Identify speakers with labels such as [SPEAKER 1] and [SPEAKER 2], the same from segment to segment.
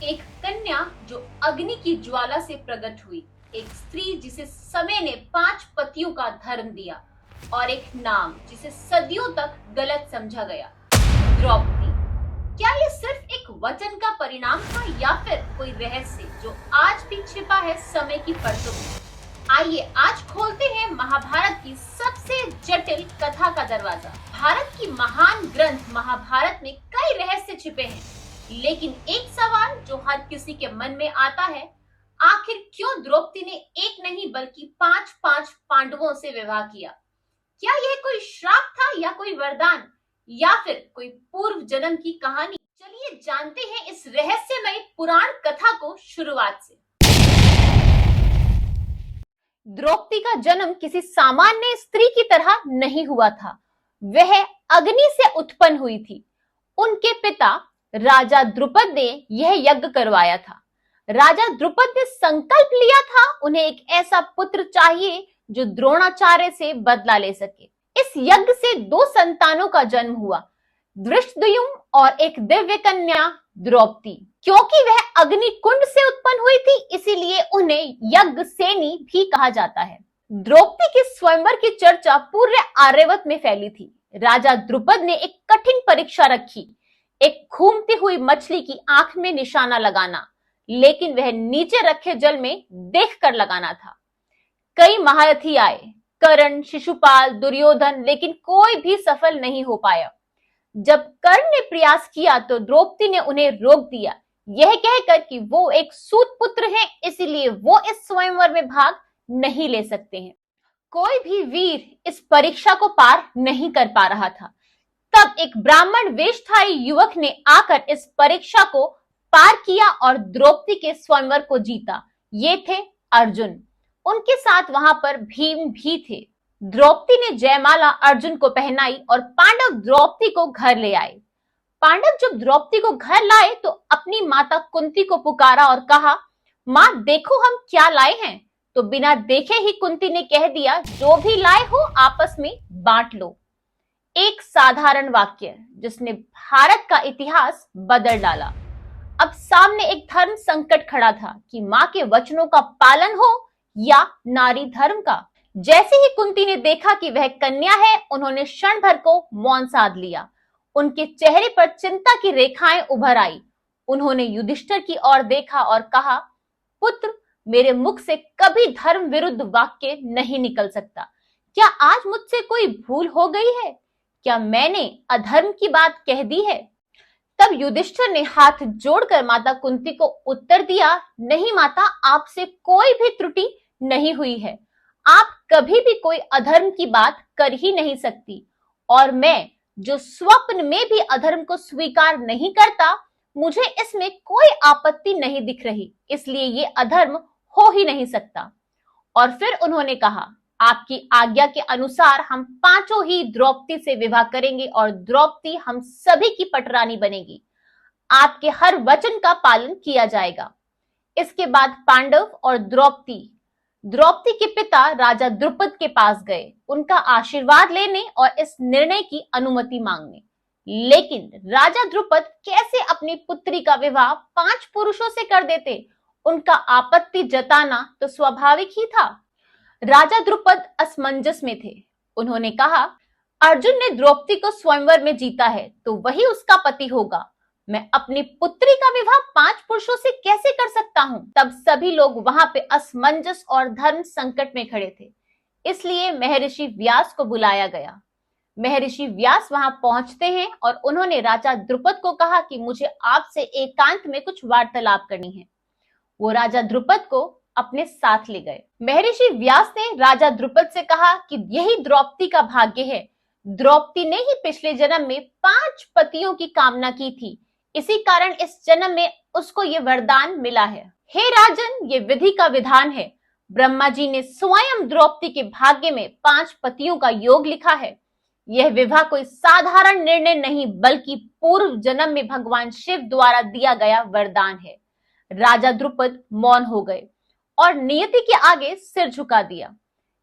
[SPEAKER 1] एक कन्या जो अग्नि की ज्वाला से प्रकट हुई, एक स्त्री जिसे समय ने 5 पतियों का धर्म दिया और एक नाम जिसे सदियों तक गलत समझा गया, द्रौपदी। क्या ये सिर्फ एक वचन का परिणाम था या फिर कोई रहस्य जो आज भी छिपा है समय की परतों में? आइए आज खोलते हैं महाभारत की सबसे जटिल कथा का दरवाजा। भारत की महान ग्रंथ महाभारत में कई रहस्य छिपे हैं, लेकिन एक सवाल जो हर किसी के मन में आता है, आखिर क्यों द्रौपदी ने एक नहीं बल्कि 5-5 पांडवों से विवाह किया? क्या यह कोई श्राप था या कोई वरदान या फिर कोई पूर्व जन्म की कहानी? चलिए जानते हैं इस रहस्यमय पुराण कथा को शुरुआत से। द्रौपदी का जन्म किसी सामान्य स्त्री की तरह नहीं हुआ था। वह अग्नि से उत्पन्न हुई थी। उनके पिता राजा द्रुपद ने यह यज्ञ करवाया था। राजा द्रुपद ने संकल्प लिया था उन्हें एक ऐसा पुत्र चाहिए जो द्रोणाचार्य से बदला ले सके। इस यज्ञ से 2 संतानों का जन्म हुआ, धृष्टद्युम्न और एक दिव्य कन्या द्रौपदी। क्योंकि वह अग्नि कुंड से उत्पन्न हुई थी, इसीलिए उन्हें यज्ञ सेनी भी कहा जाता है। द्रौपदी के स्वयंवर की चर्चा पूरे आर्यावर्त में फैली थी। राजा द्रुपद ने एक कठिन परीक्षा रखी, एक घूमती हुई मछली की आंख में निशाना लगाना, लेकिन वह नीचे रखे जल में देखकर लगाना था। कई महारथी आए, कर्ण, शिशुपाल, दुर्योधन, लेकिन कोई भी सफल नहीं हो पाया। जब कर्ण ने प्रयास किया तो द्रौपदी ने उन्हें रोक दिया, यह कहकर कि वो एक सूत पुत्र है, इसलिए वो इस स्वयंवर में भाग नहीं ले सकते हैं। कोई भी वीर इस परीक्षा को पार नहीं कर पा रहा था। तब एक ब्राह्मण वेशधारी युवक ने आकर इस परीक्षा को पार किया और द्रौपदी के स्वयंवर को जीता। ये थे अर्जुन। उनके साथ वहां पर भीम भी थे। द्रौपदी ने जयमाला अर्जुन को पहनाई और पांडव द्रौपदी को घर ले आए। पांडव जब द्रौपदी को घर लाए तो अपनी माता कुंती को पुकारा और कहा, मां देखो हम क्या लाए हैं। तो बिना देखे ही कुंती ने कह दिया, जो भी लाए हो आपस में बांट लो। एक साधारण वाक्य जिसने भारत का इतिहास बदल डाला। अब सामने एक धर्म संकट खड़ा था कि मां के वचनों का पालन हो या नारी धर्म का। जैसे ही कुंती ने देखा कि वह कन्या है, उन्होंने क्षण भर को मौन साध लिया। उनके चेहरे पर चिंता की रेखाएं उभर आई। उन्होंने युधिष्ठिर की ओर देखा और कहा, पुत्र, मेरे मुख से कभी धर्म विरुद्ध वाक्य नहीं निकल सकता। क्या आज मुझसे कोई भूल हो गई है? क्या मैंने अधर्म की बात कह दी है? तब युधिष्ठिर ने हाथ जोड़कर माता कुंती को उत्तर दिया, नहीं माता, आपसे कोई भी त्रुटि नहीं हुई है। आप कभी भी कोई अधर्म की बात कर ही नहीं सकती, और मैं जो स्वप्न में भी अधर्म को स्वीकार नहीं करता, मुझे इसमें कोई आपत्ति नहीं दिख रही, इसलिए ये अधर्म हो ही नहीं सकता। और फिर उन्होंने कहा, आपकी आज्ञा के अनुसार हम 5 ही द्रौपदी से विवाह करेंगे और द्रौपदी हम सभी की पटरानी बनेगी। आपके हर वचन का पालन किया जाएगा। इसके बाद पांडव और द्रौपदी के पिता राजा द्रुपद के पास गए, उनका आशीर्वाद लेने और इस निर्णय की अनुमति मांगने। लेकिन राजा द्रुपद कैसे अपनी पुत्री का विवाह 5 पुरुषों से कर देते? उनका आपत्ति जताना तो स्वाभाविक ही था। राजा द्रुपद असमंजस में थे। उन्होंने कहा, अर्जुन ने द्रौपदी को स्वयंवर में जीता है तो वही उसका पति होगा। मैं अपनी पुत्री का विवाह 5 पुरुषों से कैसे कर सकता हूं? तब सभी लोग वहां पे असमंजस और धर्म संकट में खड़े थे, इसलिए महर्षि व्यास को बुलाया गया। महर्षि व्यास वहां पहुंचते हैं और उन्होंने राजा द्रुपद को कहा कि मुझे आपसे एकांत में कुछ वार्तालाप करनी है। वो राजा द्रुपद को अपने साथ ले गए। महर्षि व्यास ने राजा द्रुपद से कहा कि यही द्रौपदी का भाग्य है। द्रौपदी ने ही पिछले जन्म में 5 पतियों की कामना की थी, इसी कारण इस जन्म में उसको ये वरदान मिला है। हे राजन, ये विधि का विधान है। ब्रह्मा जी ने स्वयं द्रौपदी के भाग्य में 5 पतियों का योग लिखा है। यह विवाह कोई साधारण निर्णय नहीं, बल्कि पूर्व जन्म में भगवान शिव द्वारा दिया गया वरदान है। राजा द्रुपद मौन हो गए और नियति के आगे सिर झुका दिया।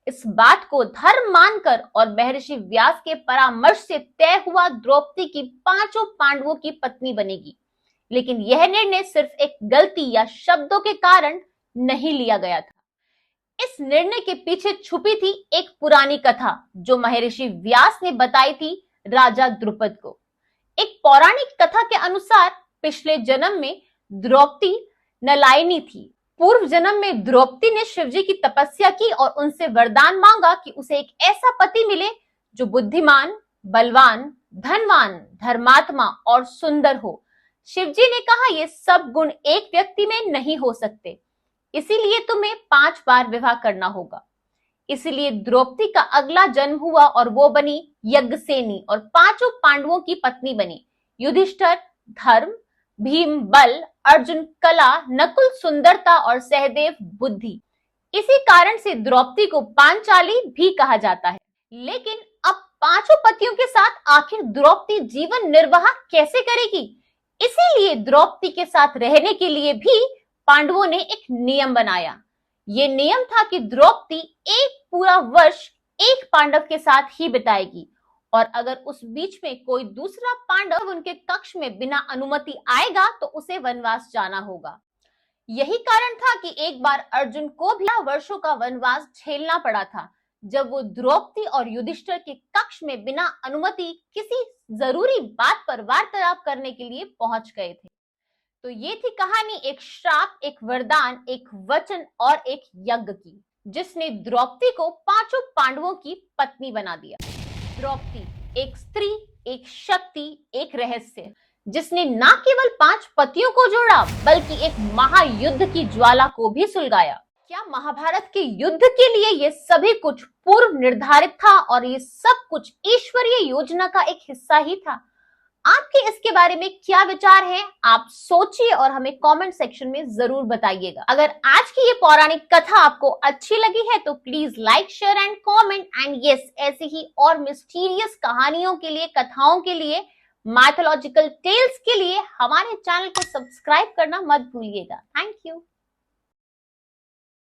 [SPEAKER 1] इस बात को धर्म मानकर और महर्षि व्यास के परामर्श से तय हुआ द्रौपदी की 5 पांडवों की पत्नी बनेगी। लेकिन यह निर्णय सिर्फ एक गलती या शब्दों के कारण नहीं लिया गया था। इस निर्णय के पीछे छुपी थी एक पुरानी कथा जो महर्षि व्यास ने बताई थी राजा द्रुपद को। एक पौराणिक कथा के अनुसार पिछले जन्म में द्रौपदी नलायनी थी। पूर्व जन्म में द्रौपदी ने शिवजी की तपस्या की और उनसे वरदान मांगा कि उसे एक ऐसा पति मिले जो बुद्धिमान, बलवान, धनवान, धर्मात्मा और सुंदर हो। शिवजी ने कहा ये सब गुण एक व्यक्ति में नहीं हो सकते, इसीलिए तुम्हें 5 बार विवाह करना होगा। इसीलिए द्रौपदी का अगला जन्म हुआ और वो बनी यज्ञसेनी और 5 पांडवों की पत्नी बनी। युधिष्ठिर धर्म, भीम बल, अर्जुन कला, नकुल सुंदरता और सहदेव बुद्धि। इसी कारण से द्रौपदी को पांचाली भी कहा जाता है। लेकिन अब 5 पतियों के साथ आखिर द्रौपदी जीवन निर्वाह कैसे करेगी? इसीलिए द्रौपदी के साथ रहने के लिए भी पांडवों ने एक नियम बनाया। ये नियम था कि द्रौपदी एक पूरा वर्ष एक पांडव के साथ ही बिताएगी और अगर उस बीच में कोई दूसरा पांडव उनके कक्ष में बिना अनुमति आएगा तो उसे वनवास जाना होगा। यही कारण था कि एक बार अर्जुन को भी वर्षों का वनवास झेलना पड़ा था जब वो द्रौपदी और युधिष्ठिर के कक्ष में बिना अनुमति किसी जरूरी बात पर वार्तालाप करने के लिए पहुंच गए थे। तो ये थी कहानी एक श्राप, एक वरदान, एक वचन और एक यज्ञ की, जिसने द्रौपदी को 5 पांडवों की पत्नी बना दिया। द्रौपदी एक स्त्री, एक शक्ति, एक रहस्य, जिसने न केवल 5 पतियों को जोड़ा बल्कि एक महायुद्ध की ज्वाला को भी सुलगाया। क्या महाभारत के युद्ध के लिए ये सभी कुछ पूर्व निर्धारित था और ये सब कुछ ईश्वरीय योजना का एक हिस्सा ही था? आपके इसके बारे में क्या विचार है? आप सोचिए और हमें कमेंट सेक्शन में जरूर बताइएगा। अगर आज की ये पौराणिक कथा आपको अच्छी लगी है तो please like, share and comment and yes, ऐसे ही और मिस्टीरियस कहानियों के लिए, कथाओं के लिए, माइथोलॉजिकल टेल्स के लिए हमारे चैनल को सब्सक्राइब करना मत भूलिएगा। Thank you.